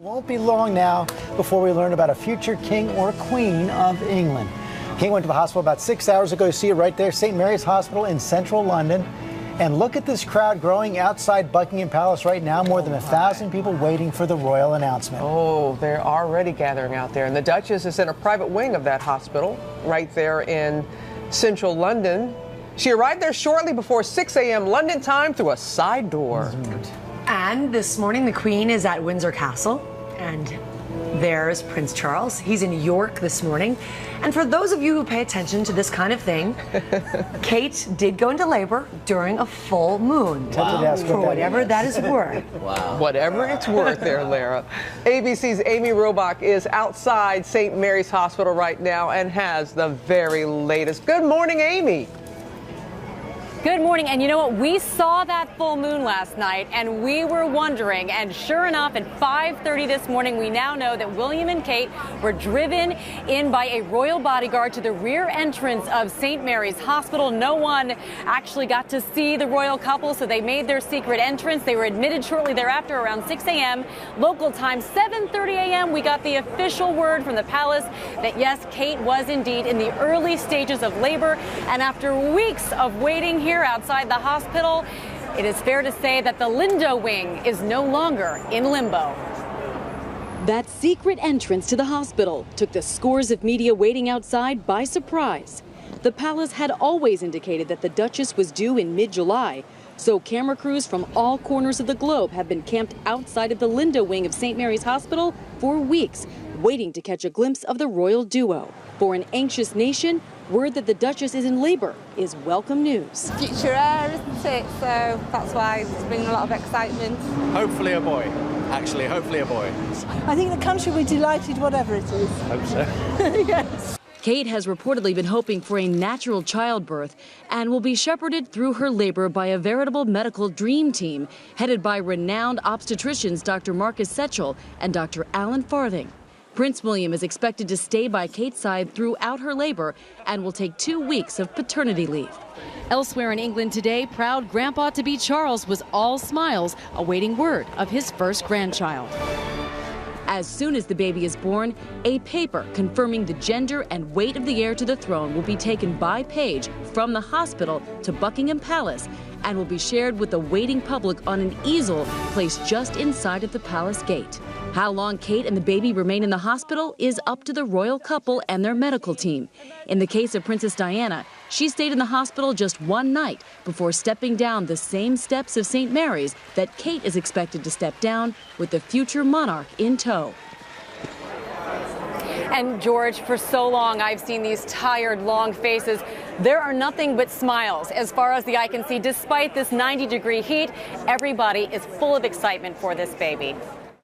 Won't be long now before we learn about a future king or queen of England. King went to the hospital about 6 hours ago. You see it right there, St. Mary's Hospital in central London. And look at this crowd growing outside Buckingham Palace right now. More than 1,000 people waiting for the royal announcement. Oh, they're already gathering out there. And the Duchess is in a private wing of that hospital right there in central London. She arrived there shortly before 6 a.m. London time through a side door. And this morning, the Queen is at Windsor Castle. And there's Prince Charles. He's in York this morning. And for those of you who pay attention to this kind of thing, Kate did go into labor during a full moon. Wow. For whatever that is worth. Wow. Whatever it's worth there, Lara. ABC's Amy Robach is outside St. Mary's Hospital right now and has the very latest. Good morning, Amy. Good morning, and you know what? We saw that full moon last night, and we were wondering, and sure enough, at 5:30 this morning, we now know that William and Kate were driven in by a royal bodyguard to the rear entrance of St. Mary's Hospital. No one actually got to see the royal couple, so they made their secret entrance. They were admitted shortly thereafter around 6 a.m. Local time, 7:30 a.m. We got the official word from the palace that, yes, Kate was indeed in the early stages of labor, and after weeks of waiting here outside the hospital, it is fair to say that the Lindo wing is no longer in limbo. That secret entrance to the hospital took the scores of media waiting outside by surprise. The palace had always indicated that the Duchess was due in mid-July, so camera crews from all corners of the globe have been camped outside of the Lindo wing of St. Mary's Hospital for weeks, waiting to catch a glimpse of the royal duo. For an anxious nation, word that the Duchess is in labor is welcome news. Future heir, isn't it? So that's why it's bringing a lot of excitement. Hopefully a boy. Actually, hopefully a boy. I think the country will be delighted, whatever it is. Hope so. Yes. Kate has reportedly been hoping for a natural childbirth and will be shepherded through her labor by a veritable medical dream team headed by renowned obstetricians Dr. Marcus Setchell and Dr. Alan Farthing. Prince William is expected to stay by Kate's side throughout her labor and will take 2 weeks of paternity leave. Elsewhere in England today, proud grandpa-to-be Charles was all smiles, awaiting word of his first grandchild. As soon as the baby is born, a paper confirming the gender and weight of the heir to the throne will be taken by page from the hospital to Buckingham Palace and will be shared with the waiting public on an easel placed just inside of the palace gate. How long Kate and the baby remain in the hospital is up to the royal couple and their medical team. In the case of Princess Diana, she stayed in the hospital just one night before stepping down the same steps of St. Mary's that Kate is expected to step down with the future monarch in tow. And George, for so long, I've seen these tired, long faces. There are nothing but smiles as far as the eye can see. Despite this 90-degree heat, everybody is full of excitement for this baby.